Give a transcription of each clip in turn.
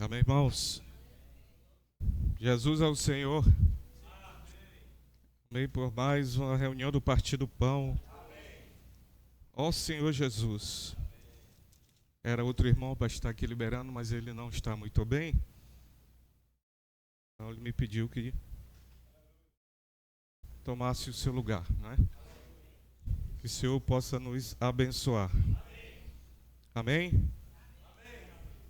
Amém, irmãos? Jesus é o Senhor. Amém, por mais uma reunião do Partido Pão. Ó Senhor Jesus. Era outro irmão para estar aqui liberando, mas ele não está muito bem. Então ele me pediu que tomasse o seu lugar, né? Que o Senhor possa nos abençoar. Amém?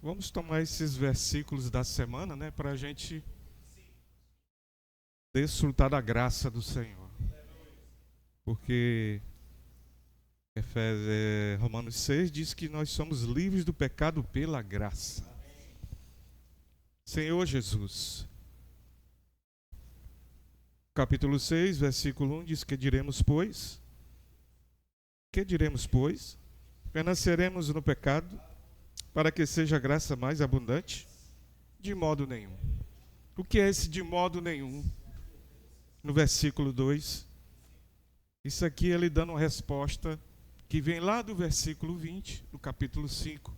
Vamos tomar esses versículos da semana, né? Para a gente desfrutar da graça do Senhor. Porque Romanos 6 diz que nós somos livres do pecado pela graça. Senhor Jesus. Capítulo 6, versículo 1 diz: Que diremos, pois? Permaneceremos no pecado para que seja a graça mais abundante? De modo nenhum. O que é esse de modo nenhum? No versículo 2, isso aqui ele dando uma resposta que vem lá do versículo 20, do capítulo 5.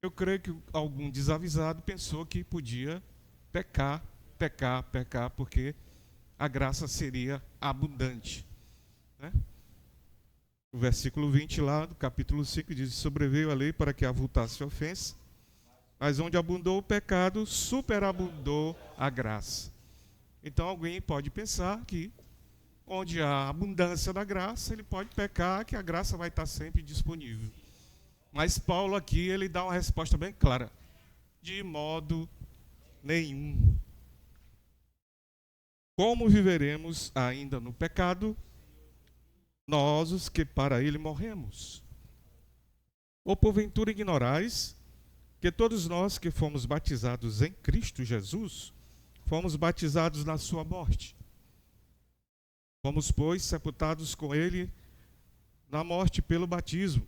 Eu creio que algum desavisado pensou que podia pecar, porque a graça seria abundante, né? O versículo 20 lá do capítulo 5 diz: Sobreveio a lei para que avultasse a ofensa, mas onde abundou o pecado, superabundou a graça. Então alguém pode pensar que onde há abundância da graça, ele pode pecar, que a graça vai estar sempre disponível. Mas Paulo aqui, ele dá uma resposta bem clara: de modo nenhum. Como viveremos ainda no pecado, nós os que para ele morremos? Ou porventura ignorais que todos nós que fomos batizados em Cristo Jesus, fomos batizados na sua morte? Fomos, pois, sepultados com ele na morte pelo batismo,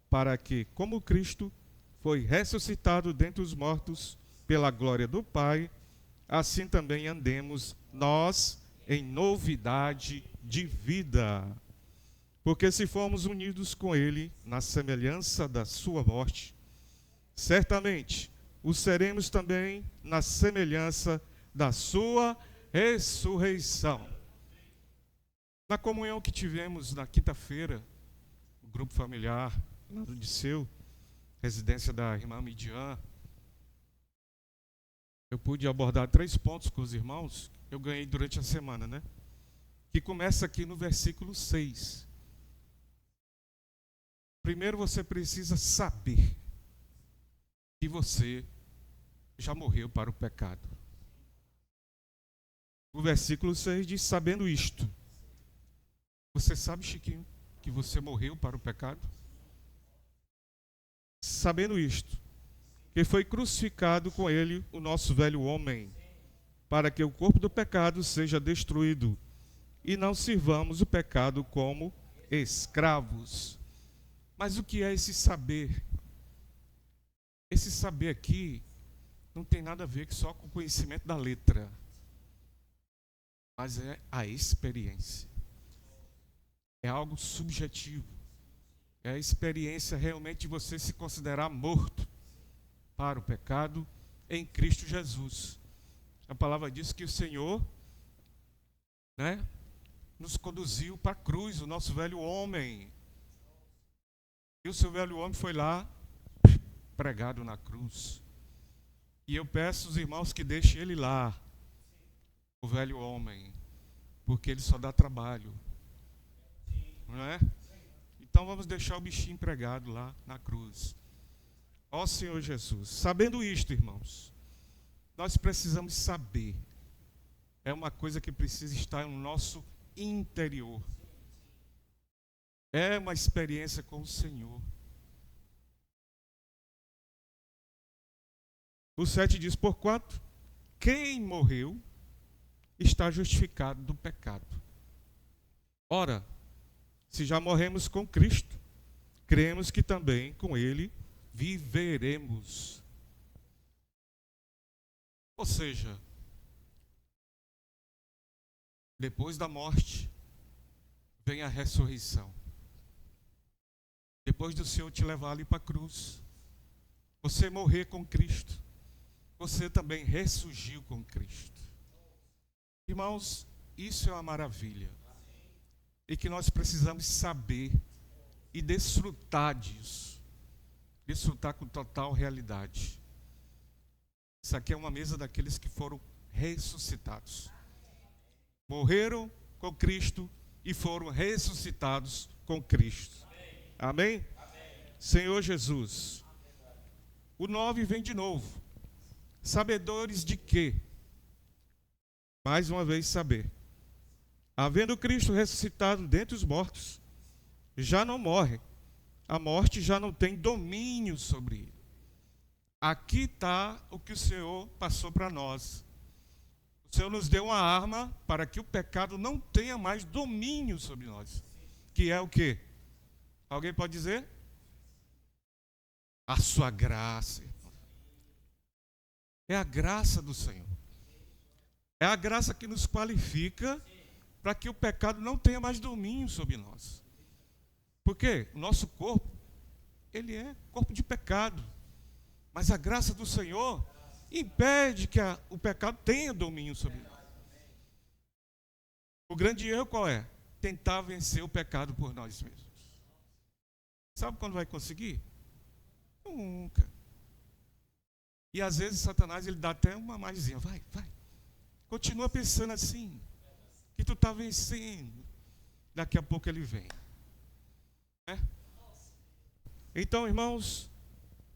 para que, como Cristo foi ressuscitado dentre os mortos pela glória do Pai, assim também andemos nós em novidade de vida. Porque se formos unidos com ele na semelhança da sua morte, certamente o seremos também na semelhança da sua ressurreição. Na comunhão que tivemos na quinta-feira, o grupo familiar lá do Disseu, residência da irmã Midian, eu pude abordar 3 pontos com os irmãos, eu ganhei durante a semana, né? Que começa aqui no versículo 6. Primeiro você precisa saber que você já morreu para o pecado. O versículo 6 diz: sabendo isto. Você sabe, Chiquinho, que você morreu para o pecado? Sabendo isto, que foi crucificado com ele o nosso velho homem, para que o corpo do pecado seja destruído, e não sirvamos o pecado como escravos. Mas o que é esse saber? Esse saber aqui não tem nada a ver só com o conhecimento da letra, mas é a experiência. É algo subjetivo. É a experiência realmente de você se considerar morto para o pecado em Cristo Jesus. A palavra diz que o Senhor, né, nos conduziu para a cruz, o nosso velho homem. E o seu velho homem foi lá pregado na cruz. E eu peço aos irmãos que deixem ele lá, o velho homem, porque ele só dá trabalho. Não é? Então vamos deixar o bichinho pregado lá na cruz. Ó Senhor Jesus, sabendo isto, irmãos, nós precisamos saber. É uma coisa que precisa estar no nosso interior. É uma experiência com o Senhor. O 7 diz: porquanto quem morreu está justificado do pecado. Ora, se já morremos com Cristo, cremos que também com ele viveremos. Ou seja, depois da morte vem a ressurreição. Depois do Senhor te levar ali para a cruz, você morrer com Cristo, você também ressurgiu com Cristo. Irmãos, isso é uma maravilha. E que nós precisamos saber e desfrutar disso. Desfrutar com total realidade. Isso aqui é uma mesa daqueles que foram ressuscitados. Morreram com Cristo e foram ressuscitados com Cristo. Amém? Senhor Jesus. O 9 vem de novo. Sabedores de quê? Mais uma vez saber. Havendo Cristo ressuscitado dentre os mortos, já não morre. A morte já não tem domínio sobre ele. Aqui está o que o Senhor passou para nós. O Senhor nos deu uma arma para que o pecado não tenha mais domínio sobre nós. Que é o quê? Alguém pode dizer? A sua graça. É a graça do Senhor. É a graça que nos qualifica para que o pecado não tenha mais domínio sobre nós. Porque o nosso corpo, ele é corpo de pecado. Mas a graça do Senhor impede que o pecado tenha domínio sobre nós. O grande erro qual é? Tentar vencer o pecado por nós mesmos. Sabe quando vai conseguir? Nunca. E às vezes Satanás ele dá até uma maisinha. Vai. Continua pensando assim. Que tu está vencendo. Daqui a pouco ele vem. É? Então, irmãos,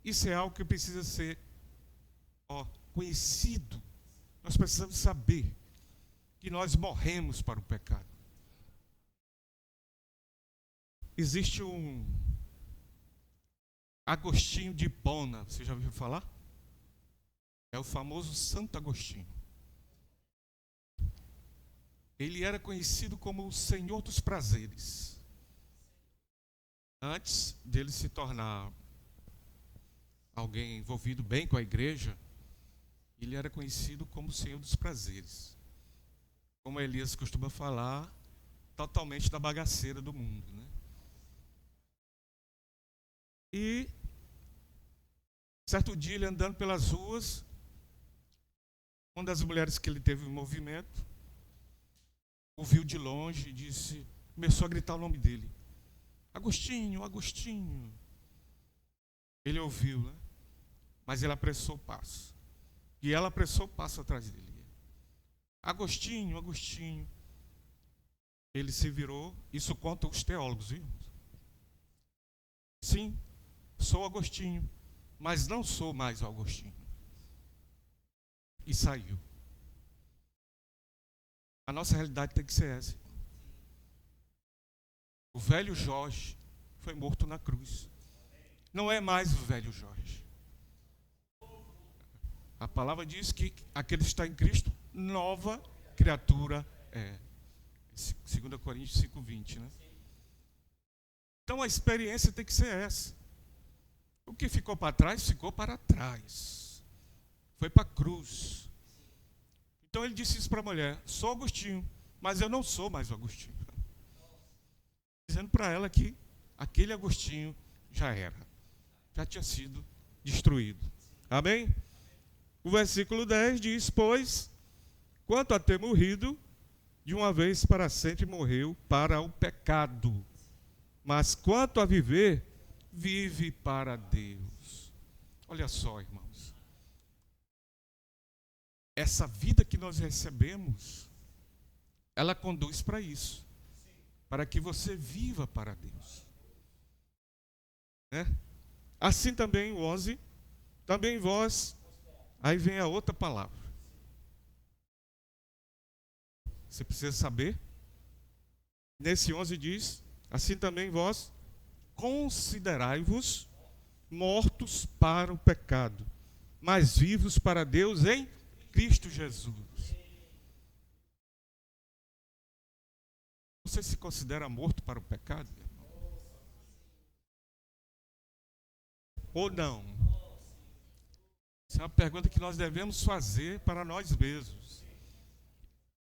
isso é algo que precisa ser conhecido. Nós precisamos saber que nós morremos para o pecado. Existe um Agostinho de Hipona, você já ouviu falar? É o famoso Santo Agostinho. Ele era conhecido como o Senhor dos Prazeres. Antes dele se tornar alguém envolvido bem com a igreja, ele era conhecido como o Senhor dos Prazeres. Como Elias costuma falar, totalmente da bagaceira do mundo, né? E certo dia ele andando pelas ruas, uma das mulheres que ele teve em movimento, ouviu de longe e começou a gritar o nome dele. Agostinho, Agostinho. Ele ouviu, né? Mas ele apressou o passo. E ela apressou o passo atrás dele. Agostinho, Agostinho. Ele se virou, isso conta os teólogos, viu? Sim, sou Agostinho, mas não sou mais Agostinho. E saiu. A nossa realidade tem que ser essa. O velho Jorge foi morto na cruz. Não é mais o velho Jorge. A palavra diz que aquele que está em Cristo, nova criatura é. 2 Coríntios 5:20, né? Então a experiência tem que ser essa. O que ficou para trás, ficou para trás. Foi para a cruz. Então ele disse isso para a mulher: sou Agostinho, mas eu não sou mais o Agostinho. Dizendo para ela que aquele Agostinho já era. Já tinha sido destruído. Amém? O versículo 10 diz: pois, quanto a ter morrido, de uma vez para sempre morreu para o pecado. Mas quanto a viver, vive para Deus. Olha só, irmãos. Essa vida que nós recebemos, ela conduz para isso. Para que você viva para Deus. Né? Assim também o 11, também vós, aí vem a outra palavra. Você precisa saber. Nesse 11 diz, assim também vós, considerai-vos mortos para o pecado, mas vivos para Deus em Cristo Jesus. Você se considera morto para o pecado? Ou não? Essa é uma pergunta que nós devemos fazer para nós mesmos.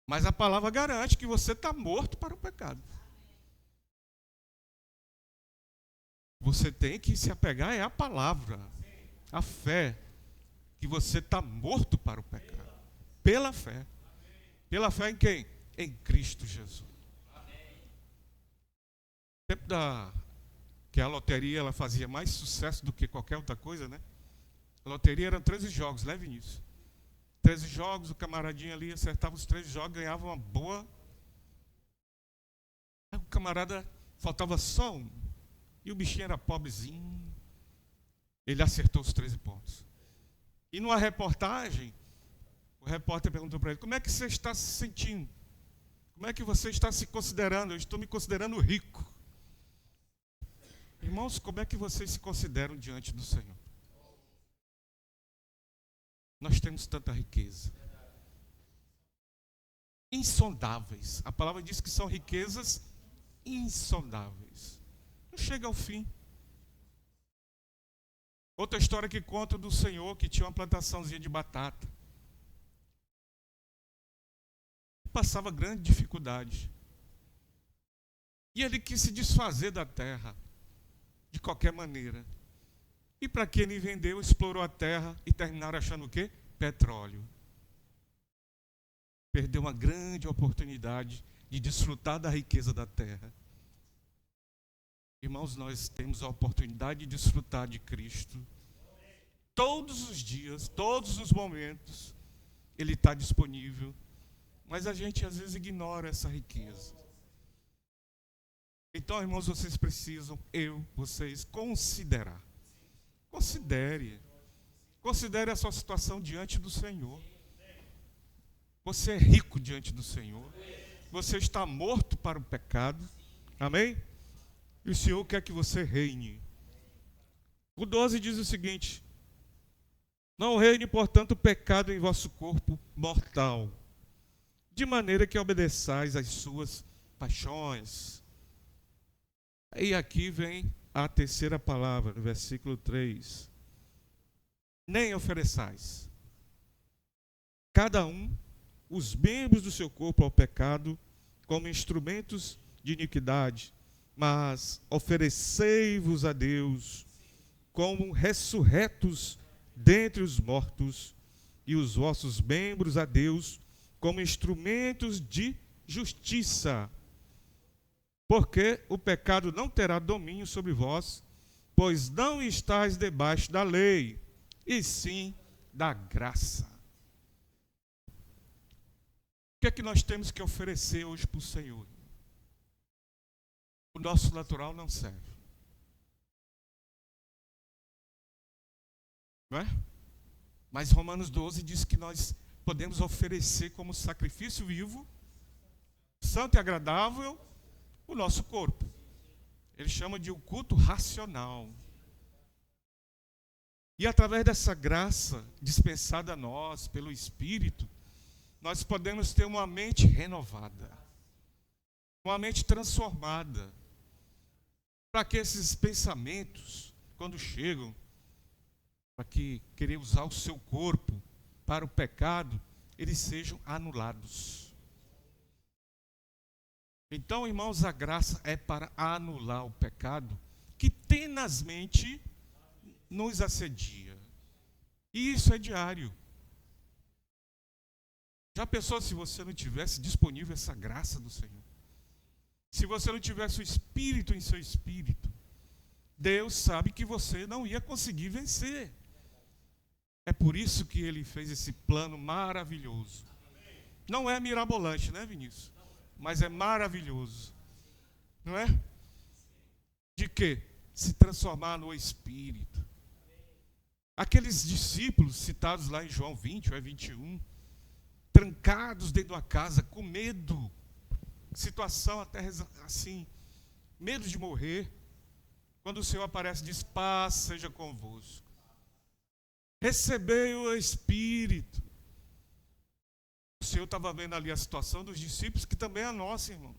Mas a palavra garante que você está morto para o pecado. Você tem que se apegar à palavra, à fé. que você está morto para o pecado. Pela fé. Pela fé em quem? Em Cristo Jesus. No tempo que a loteria ela fazia mais sucesso do que qualquer outra coisa, né? A loteria eram 13 jogos, leve nisso. 13 jogos, o camaradinho ali acertava os 13 jogos, ganhava uma boa. Aí o camarada faltava só um. E o bichinho era pobrezinho. Ele acertou os 13 pontos. E numa reportagem, o repórter perguntou para ele: como é que você está se sentindo? Como é que você está se considerando? Eu estou me considerando rico. Irmãos, como é que vocês se consideram diante do Senhor? Nós temos tanta riqueza. Insondáveis. A palavra diz que são riquezas insondáveis. Não chega ao fim. Outra história que conta do Senhor que tinha uma plantaçãozinha de batata. Passava grande dificuldade. E ele quis se desfazer da terra, de qualquer maneira. E para que ele vendeu, explorou a terra e terminaram achando o quê? Petróleo. Perdeu uma grande oportunidade de desfrutar da riqueza da terra. Irmãos, nós temos a oportunidade de desfrutar de Cristo. Todos os dias, todos os momentos, Ele está disponível. Mas a gente às vezes ignora essa riqueza. Então, irmãos, vocês precisam, vocês, considerar. Considere a sua situação diante do Senhor. Você é rico diante do Senhor. Você está morto para o pecado. Amém? E o Senhor quer que você reine. O 12 diz o seguinte: não reine, portanto, o pecado em vosso corpo mortal, de maneira que obedeçais às suas paixões. E aqui vem a terceira palavra, no versículo 3. Nem ofereçais cada um os membros do seu corpo ao pecado como instrumentos de iniquidade, mas oferecei-vos a Deus como ressurretos dentre os mortos, e os vossos membros a Deus como instrumentos de justiça. Porque o pecado não terá domínio sobre vós, pois não estáis debaixo da lei, e sim da graça. O que é que nós temos que oferecer hoje para o Senhor? O nosso natural não serve. Não é? Mas Romanos 12 diz que nós podemos oferecer como sacrifício vivo, santo e agradável, o nosso corpo. Ele chama de o culto racional. E através dessa graça dispensada a nós pelo Espírito, nós podemos ter uma mente renovada, uma mente transformada, para que esses pensamentos, quando chegam, para que querer usar o seu corpo para o pecado, eles sejam anulados. Então, irmãos, a graça é para anular o pecado que tenazmente nos assedia. E isso é diário. Já pensou se você não tivesse disponível essa graça do Senhor? Se você não tivesse o Espírito em seu espírito, Deus sabe que você não ia conseguir vencer. É por isso que Ele fez esse plano maravilhoso. Não é mirabolante, né, Vinícius? Mas é maravilhoso. Não é? De quê? Se transformar no Espírito. Aqueles discípulos citados lá em João 20 ou 21, trancados dentro de uma casa, com medo, situação até assim, medo de morrer, quando o Senhor aparece e diz: paz seja convosco. Recebei o Espírito. O Senhor estava vendo ali a situação dos discípulos, que também é a nossa, irmão.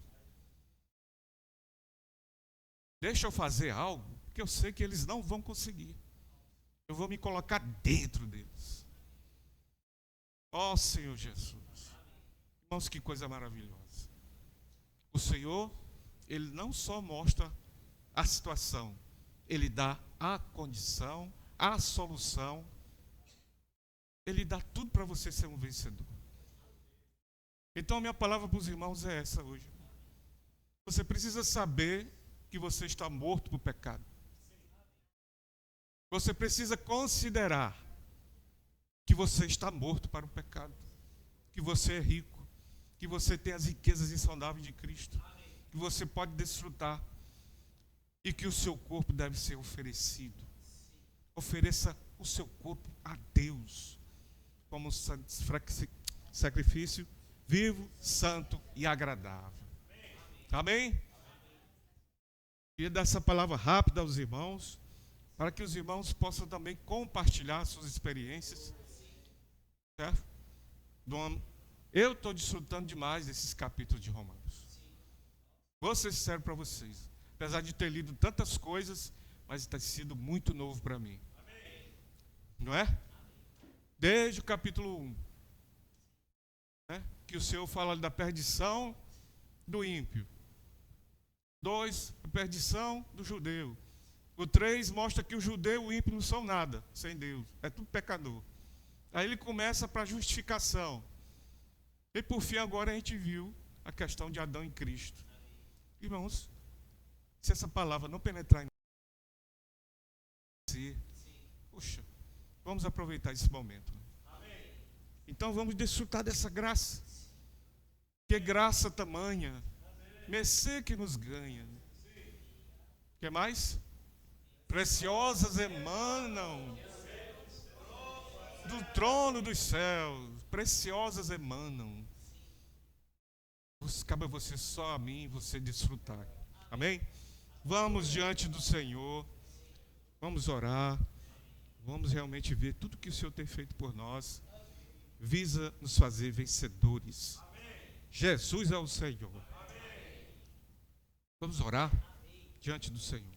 Deixa eu fazer algo, que eu sei que eles não vão conseguir. Eu vou me colocar dentro deles. Ó Senhor Jesus. Irmãos, que coisa maravilhosa. O Senhor, Ele não só mostra a situação, Ele dá a condição, a solução Ele dá tudo para você ser um vencedor. Então, a minha palavra para os irmãos é essa hoje. Você precisa saber que você está morto para o pecado. Você precisa considerar que você está morto para o pecado, que você é rico, que você tem as riquezas insondáveis de Cristo, que você pode desfrutar e que o seu corpo deve ser oferecido. Ofereça o seu corpo a Deus como sacrifício vivo, santo e agradável. Amém? Queria dar essa palavra rápida aos irmãos, para que os irmãos possam também compartilhar suas experiências. Certo? Eu estou desfrutando demais desses capítulos de Romanos. Vou ser sincero para vocês. Apesar de ter lido tantas coisas, mas está sido muito novo para mim. Não é? Desde o capítulo 1. Né? Que o Senhor fala da perdição do ímpio. 2, a perdição do judeu. O 3 mostra que o judeu e o ímpio não são nada sem Deus. É tudo pecador. Aí ele começa para a justificação. E por fim agora a gente viu a questão de Adão em Cristo. Irmãos, se essa palavra não penetrar em você, puxa, vamos aproveitar esse momento. Então vamos desfrutar dessa graça. Que graça tamanha, mercê que nos ganha. O que mais? Preciosas emanam do trono dos céus, preciosas emanam. Cabe a você, só a mim, você desfrutar. Amém? Vamos diante do Senhor, vamos orar, vamos realmente ver tudo que o Senhor tem feito por nós, visa nos fazer vencedores. Jesus é o Senhor. Vamos orar diante do Senhor.